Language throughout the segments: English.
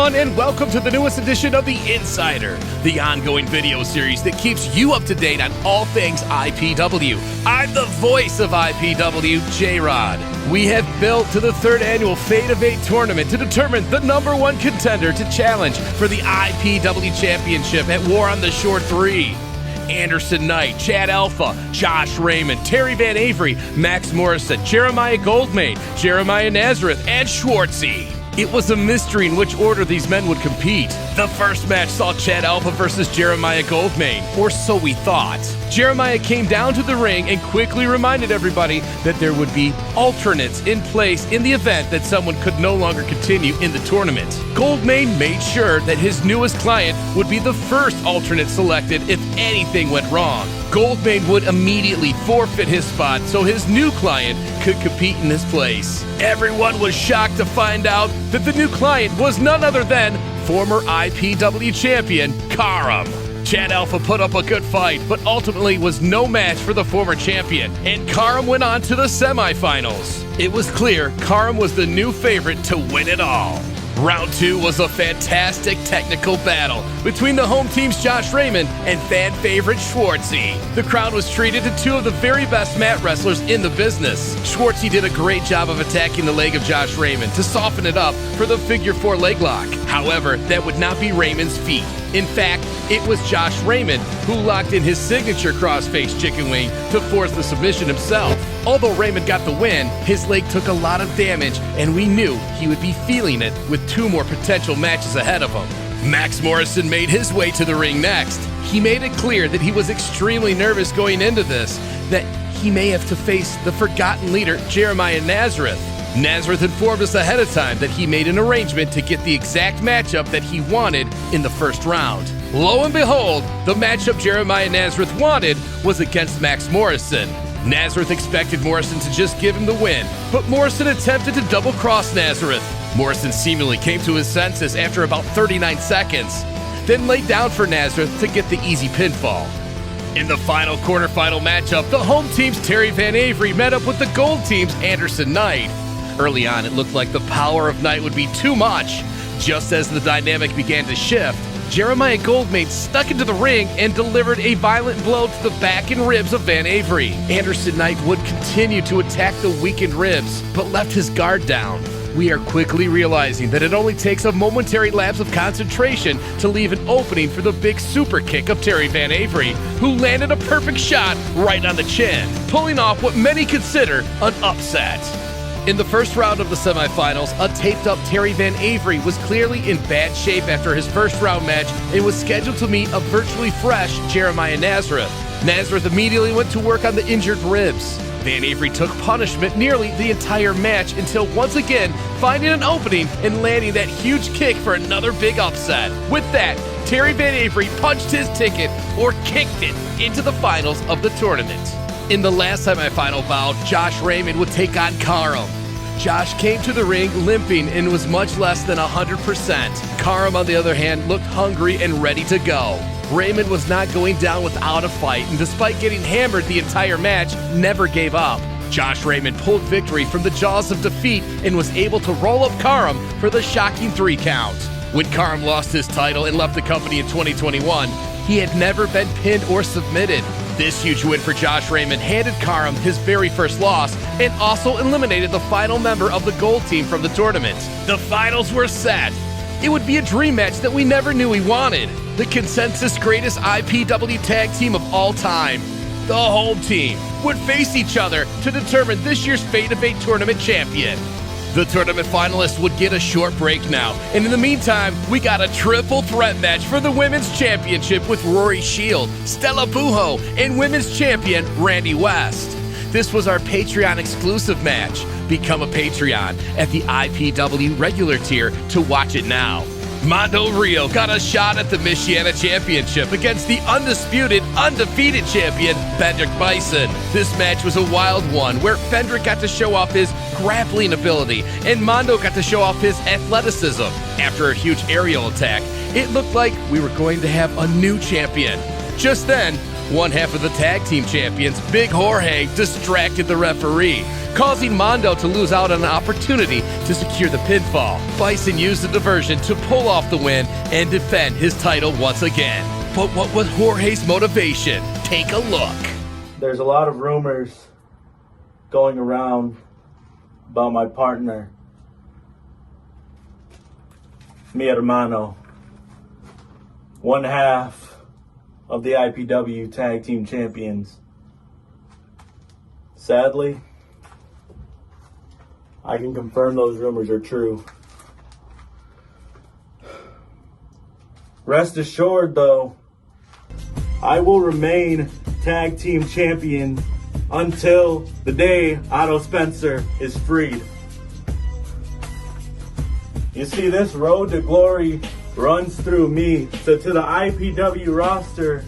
everyone, and welcome to the newest edition of The Insider, the ongoing video series that keeps you up to date on all things IPW. I'm the voice of IPW J-Rod. We have built to the third annual Fate of 8 tournament to determine the #1 contender to challenge for the IPW Championship at War on the Shore 3. Anderson Knight, Chad Alpha, Josh Raymond, Terry Van Avery, Max Morrison, Jeremiah Goldmain, Jeremiah Nazareth, and Schwartzy. It was a mystery in which order these men would compete. The first match saw Chad Alpha versus Jeremiah Goldmain, or so we thought. Jeremiah came down to the ring and quickly reminded everybody that there would be alternates in place in the event that someone could no longer continue in the tournament. Goldmain made sure that his newest client would be the first alternate selected if anything went wrong. Goldmain would immediately forfeit his spot so his new client could compete in his place. Everyone was shocked to find out that the new client was none other than former IPW champion, Karam. Chad Alpha put up a good fight, but ultimately was no match for the former champion, and Karam went on to the semifinals. It was clear Karam was the new favorite to win it all. Round 2 was a fantastic technical battle between the home team's Josh Raymond and fan favorite Schwartzy. The crowd was treated to two of the very best mat wrestlers in the business. Schwartzy did a great job of attacking the leg of Josh Raymond to soften it up for the figure 4 leg lock. However, that would not be Raymond's feat. In fact, it was Josh Raymond who locked in his signature crossface chicken wing to force the submission himself. Although Raymond got the win, his leg took a lot of damage, and we knew he would be feeling it with 2 more potential matches ahead of him. Max Morrison made his way to the ring next. He made it clear that he was extremely nervous going into this, that he may have to face the forgotten leader, Jeremiah Nazareth. Nazareth informed us ahead of time that he made an arrangement to get the exact matchup that he wanted in the first round. Lo and behold, the matchup Jeremiah Nazareth wanted was against Max Morrison. Nazareth expected Morrison to just give him the win, but Morrison attempted to double-cross Nazareth. Morrison seemingly came to his senses after about 39 seconds, then laid down for Nazareth to get the easy pinfall. In the final quarterfinal matchup, the home team's Terry Van Avery met up with the gold team's Anderson Knight. Early on, it looked like the power of Knight would be too much. Just as the dynamic began to shift, Jeremiah Goldmain stuck into the ring and delivered a violent blow to the back and ribs of Van Avery. Anderson Knight would continue to attack the weakened ribs, but left his guard down. We are quickly realizing that it only takes a momentary lapse of concentration to leave an opening for the big super kick of Terry Van Avery, who landed a perfect shot right on the chin, pulling off what many consider an upset. In the first round of the semifinals, a taped-up Terry Van Avery was clearly in bad shape after his first round match and was scheduled to meet a virtually fresh Jeremiah Nazareth. Nazareth immediately went to work on the injured ribs. Van Avery took punishment nearly the entire match until once again finding an opening and landing that huge kick for another big upset. With that, Terry Van Avery punched his ticket, or kicked it, into the finals of the tournament. In the last semifinal bout, Josh Raymond would take on Karam. Josh came to the ring limping and was much less than 100%. Karam, on the other hand, looked hungry and ready to go. Raymond was not going down without a fight, and despite getting hammered the entire match, never gave up. Josh Raymond pulled victory from the jaws of defeat and was able to roll up Karam for the shocking 3 count. When Karam lost his title and left the company in 2021, he had never been pinned or submitted. This huge win for Josh Raymond handed Karam his very first loss and also eliminated the final member of the gold team from the tournament. The finals were set. It would be a dream match that we never knew we wanted. The consensus greatest IPW tag team of all time, the home team, would face each other to determine this year's Fate of 8 tournament champion. The tournament finalists would get a short break now, and in the meantime, we got a triple threat match for the Women's Championship with Rory Shield, Stella Pujo, and Women's Champion Randy West. This was our Patreon exclusive match. Become a Patreon at the IPW regular tier to watch it now. Mondo Rio got a shot at the Michiana Championship against the undisputed, undefeated champion, Fendrick Bison. This match was a wild one where Fendrick got to show off his grappling ability and Mondo got to show off his athleticism. After a huge aerial attack, it looked like we were going to have a new champion. Just then, One half of the tag team champions, Big Jorge, distracted the referee, causing Mondo to lose out on an opportunity to secure the pinfall. Bison used the diversion to pull off the win and defend his title once again. But what was Jorge's motivation? Take a look. There's a lot of rumors going around about my partner, mi hermano, one half of the IPW Tag Team Champions. Sadly, I can confirm those rumors are true. Rest assured, though, I will remain Tag Team Champion until the day Otto Spencer is freed. You see, this road to glory runs through me. So to the IPW roster,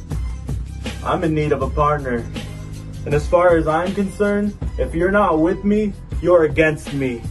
I'm in need of a partner. And as far as I'm concerned, if you're not with me, you're against me.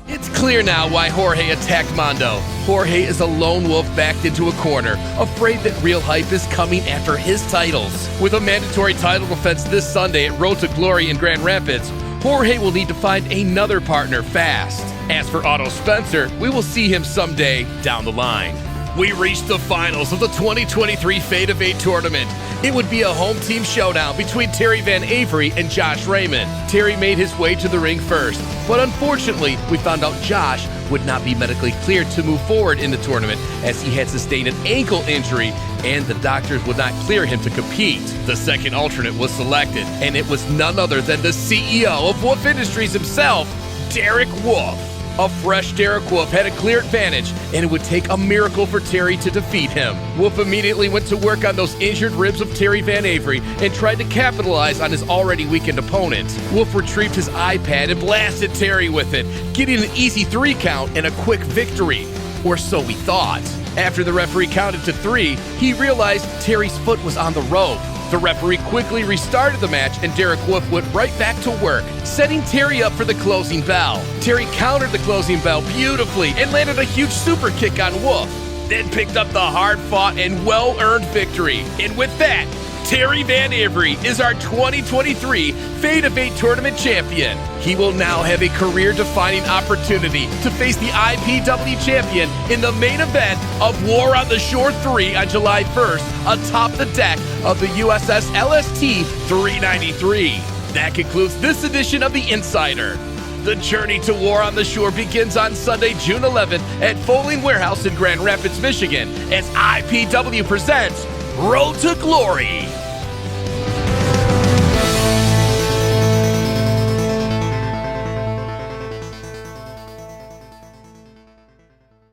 It's clear now why Jorge attacked Mondo. Jorge is a lone wolf backed into a corner, afraid that real hype is coming after his titles. With a mandatory title defense this Sunday at Road to Glory in Grand Rapids, Jorge will need to find another partner fast. As for Otto Spencer, we will see him someday down the line. We reached the finals of the 2023 Fate of 8 tournament. It would be a home team showdown between Terry Van Avery and Josh Raymond. Terry made his way to the ring first, but unfortunately, we found out Josh would not be medically cleared to move forward in the tournament as he had sustained an ankle injury and the doctors would not clear him to compete. The second alternate was selected, and it was none other than the CEO of Wolf Industries himself, Derek Wolf. A fresh Derek Wolf had a clear advantage, and it would take a miracle for Terry to defeat him. Wolf immediately went to work on those injured ribs of Terry Van Avery and tried to capitalize on his already weakened opponent. Wolf retrieved his iPad and blasted Terry with it, getting an easy 3 count and a quick victory. Or so we thought. After the referee counted to 3, he realized Terry's foot was on the rope. The referee quickly restarted the match and Derek Wolf went right back to work, setting Terry up for the closing bell. Terry countered the closing bell beautifully and landed a huge super kick on Wolf, then picked up the hard-fought and well-earned victory. And with that, Terry Van Avery is our 2023 Fate of 8 tournament champion. He will now have a career-defining opportunity to face the IPW champion in the main event of War on the Shore 3 on July 1st atop the deck of the USS LST 393. That concludes this edition of The Insider. The journey to War on the Shore begins on Sunday, June 11th at Foaling Warehouse in Grand Rapids, Michigan as IPW presents Road to Glory.